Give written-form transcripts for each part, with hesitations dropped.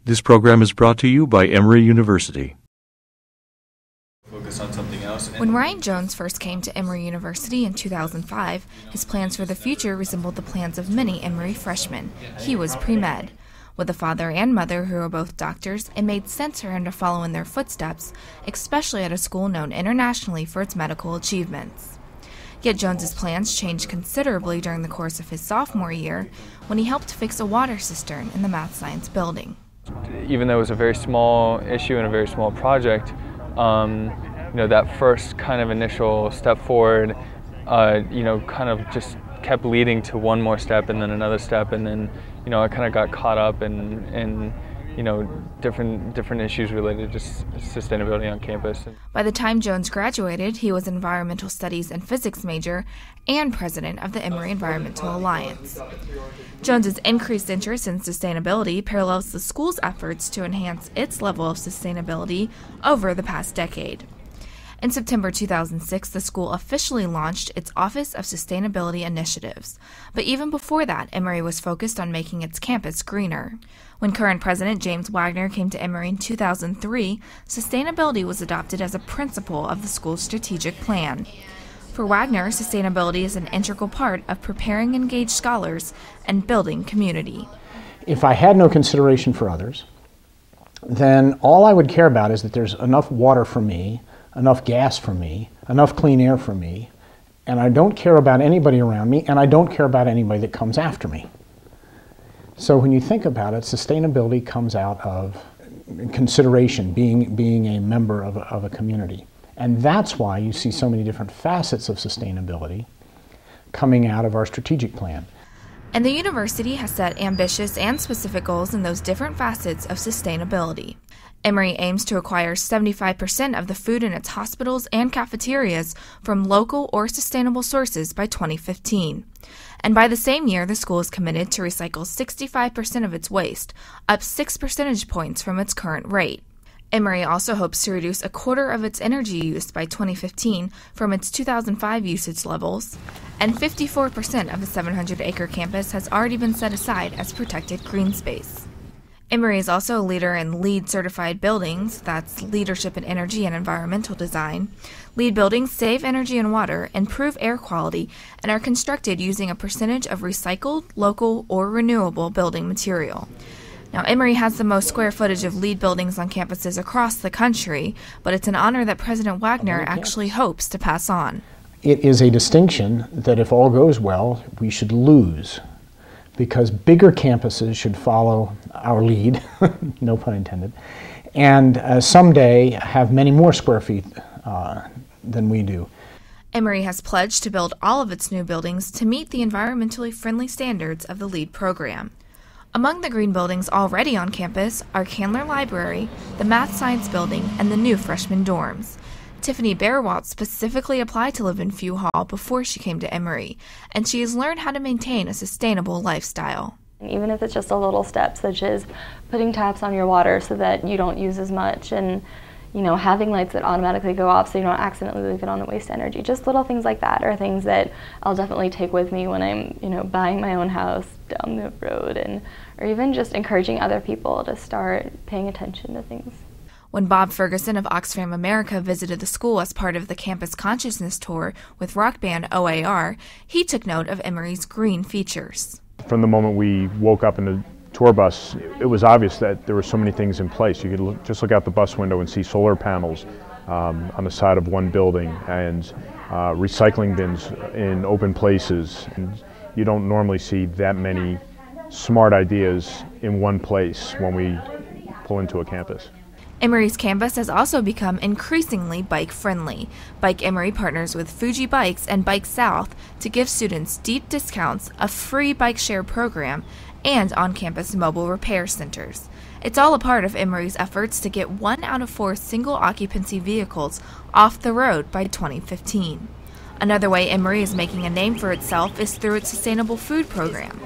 This program is brought to you by Emory University. Focus on something else. When Ryan Jones first came to Emory University in 2005, his plans for the future resembled the plans of many Emory freshmen. He was pre-med. With a father and mother who were both doctors, it made sense for him to follow in their footsteps, especially at a school known internationally for its medical achievements. Yet Jones's plans changed considerably during the course of his sophomore year when he helped fix a water cistern in the math science building. Even though it was a very small issue and a very small project, that first kind of initial step forward, kind of just kept leading to one more step and then another step, and then, I kind of got caught up in different issues related to sustainability on campus. By the time Jones graduated, he was an environmental studies and physics major and president of the Emory Environmental Alliance. Jones's increased interest in sustainability parallels the school's efforts to enhance its level of sustainability over the past decade. In September 2006, the school officially launched its Office of Sustainability Initiatives. But even before that, Emory was focused on making its campus greener. When current president James Wagner came to Emory in 2003, sustainability was adopted as a principle of the school's strategic plan. For Wagner, sustainability is an integral part of preparing engaged scholars and building community. If I had no consideration for others, then all I would care about is that there's enough water for me, enough gas for me, enough clean air for me, and I don't care about anybody around me, and I don't care about anybody that comes after me. So when you think about it, sustainability comes out of consideration, being a member of a community. And that's why you see so many different facets of sustainability coming out of our strategic plan. And the university has set ambitious and specific goals in those different facets of sustainability. Emory aims to acquire 75% of the food in its hospitals and cafeterias from local or sustainable sources by 2015. And by the same year, the school is committed to recycle 65% of its waste, up 6 percentage points from its current rate. Emory also hopes to reduce a quarter of its energy use by 2015 from its 2005 usage levels, and 54% of the 700-acre campus has already been set aside as protected green space. Emory is also a leader in LEED certified buildings, that's Leadership in Energy and Environmental Design. LEED buildings save energy and water, improve air quality, and are constructed using a percentage of recycled, local, or renewable building material. Now, Emory has the most square footage of LEED buildings on campuses across the country, but it's an honor that President Wagner actually hopes to pass on. It is a distinction that if all goes well, we should lose, because bigger campuses should follow our lead, no pun intended, and someday have many more square feet than we do. Emory has pledged to build all of its new buildings to meet the environmentally friendly standards of the LEED program. Among the green buildings already on campus are Candler Library, the Math Science Building, and the new freshman dorms. Tiffany Bearwalt specifically applied to live in Few Hall before she came to Emory, and she has learned how to maintain a sustainable lifestyle. Even if it's just a little step, such as putting taps on your water so that you don't use as much, and having lights that automatically go off so you don't accidentally leave it on to waste energy. Just little things like that are things that I'll definitely take with me when I'm, buying my own house down the road, or even just encouraging other people to start paying attention to things. When Bob Ferguson of Oxfam America visited the school as part of the Campus Consciousness Tour with rock band OAR, he took note of Emory's green features. From the moment we woke up in the tour bus, it was obvious that there were so many things in place. You could just look out the bus window and see solar panels on the side of one building, and recycling bins in open places. And you don't normally see that many smart ideas in one place when we pull into a campus. Emory's campus has also become increasingly bike-friendly. Bike Emory partners with Fuji Bikes and Bike South to give students deep discounts, a free bike share program, and on-campus mobile repair centers. It's all a part of Emory's efforts to get 1 out of 4 single-occupancy vehicles off the road by 2015. Another way Emory is making a name for itself is through its sustainable food program.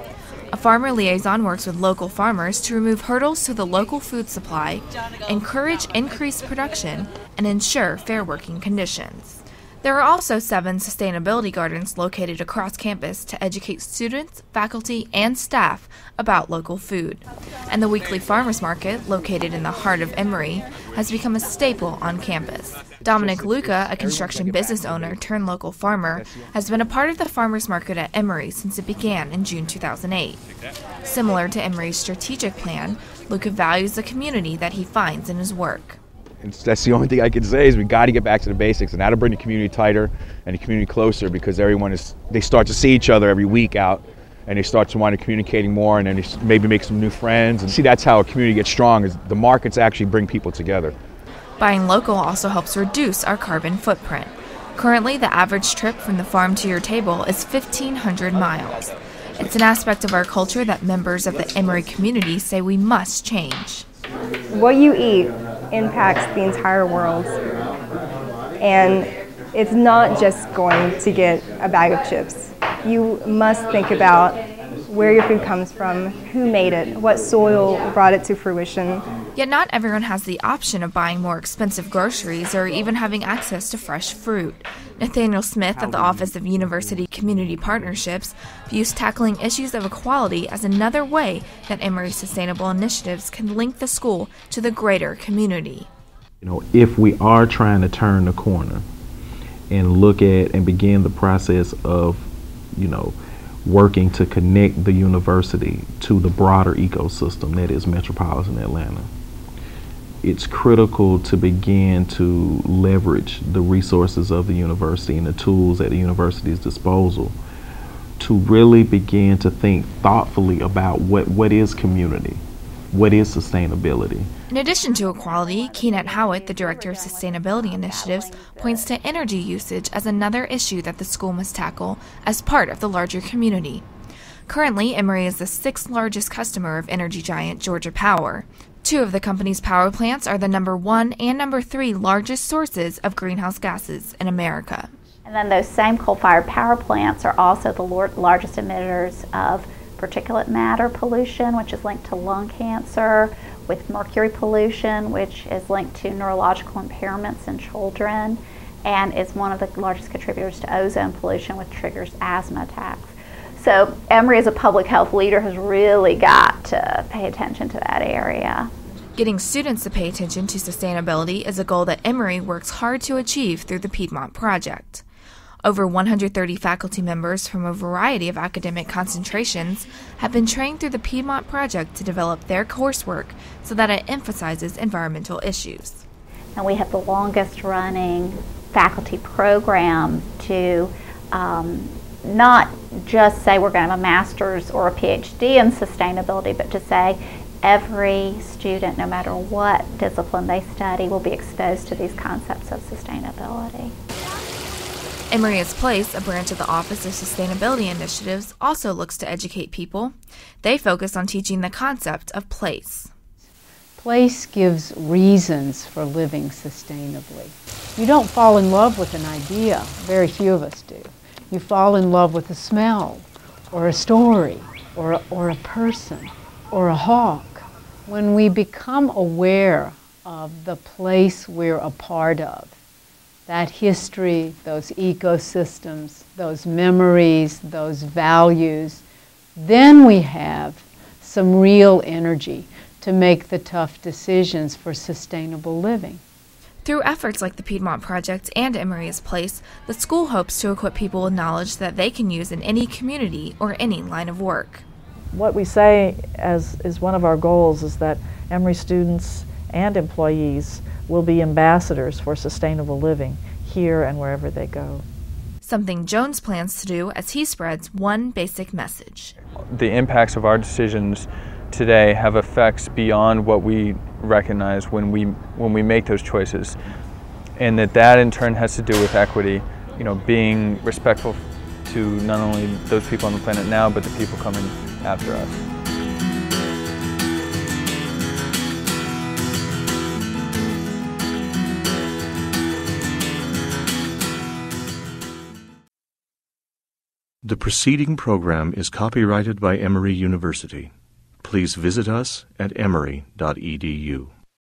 A farmer liaison works with local farmers to remove hurdles to the local food supply, encourage increased production, and ensure fair working conditions. There are also 7 sustainability gardens located across campus to educate students, faculty, and staff about local food. And the weekly farmers market, located in the heart of Emory, has become a staple on campus. Dominic Luca, a construction business owner turned local farmer, has been a part of the farmers market at Emory since it began in June 2008. Similar to Emory's strategic plan, Luca values the community that he finds in his work. That's the only thing I can say is we got to get back to the basics and how to bring the community tighter and the community closer, because they start to see each other every week out, and they start to want to communicating more, and then they maybe make some new friends. And see, that's how a community gets strong, is the markets actually bring people together. Buying local also helps reduce our carbon footprint. Currently, the average trip from the farm to your table is 1,500 miles. It's an aspect of our culture that members of the Emory community say we must change. What you eat impacts the entire world, and it's not just going to get a bag of chips. You must think about where your food comes from, who made it, what soil brought it to fruition. Yet not everyone has the option of buying more expensive groceries or even having access to fresh fruit. Nathaniel Smith of the Office of University Community Partnerships views tackling issues of equality as another way that Emory's sustainable initiatives can link the school to the greater community. If we are trying to turn the corner and look at and begin the process of, working to connect the university to the broader ecosystem that is metropolitan Atlanta, it's critical to begin to leverage the resources of the university and the tools at the university's disposal to really begin to think thoughtfully about what is community, what is sustainability. In addition to equality, Keenet Howitt, the Director of Sustainability Initiatives, points to energy usage as another issue that the school must tackle as part of the larger community. Currently, Emory is the 6th largest customer of energy giant Georgia Power. 2 of the company's power plants are the number 1 and number 3 largest sources of greenhouse gases in America. And then those same coal-fired power plants are also the largest emitters of particulate matter pollution, which is linked to lung cancer, with mercury pollution, which is linked to neurological impairments in children, and is one of the largest contributors to ozone pollution, which triggers asthma attacks. So Emory, as a public health leader, has really got to pay attention to that area. Getting students to pay attention to sustainability is a goal that Emory works hard to achieve through the Piedmont Project. Over 130 faculty members from a variety of academic concentrations have been trained through the Piedmont Project to develop their coursework so that it emphasizes environmental issues. And we have the longest running faculty program to not just say we're going to have a master's or a PhD in sustainability, but to say every student, no matter what discipline they study, will be exposed to these concepts of sustainability. Emory's Place, a branch of the Office of Sustainability Initiatives, also looks to educate people. They focus on teaching the concept of place. Place gives reasons for living sustainably. You don't fall in love with an idea, very few of us do. You fall in love with a smell, or a story, or a person, or a hawk. When we become aware of the place we're a part of, that history, those ecosystems, those memories, those values, then we have some real energy to make the tough decisions for sustainable living. Through efforts like the Piedmont Project and Emory's Place, the school hopes to equip people with knowledge that they can use in any community or any line of work. What we say is one of our goals is that Emory students and employees will be ambassadors for sustainable living here and wherever they go. Something Jones plans to do as he spreads one basic message. The impacts of our decisions today have effects beyond what we recognize when we make those choices, and that in turn has to do with equity, being respectful to not only those people on the planet now, but the people coming after us. The preceding program is copyrighted by Emory University. Please visit us at emory.edu.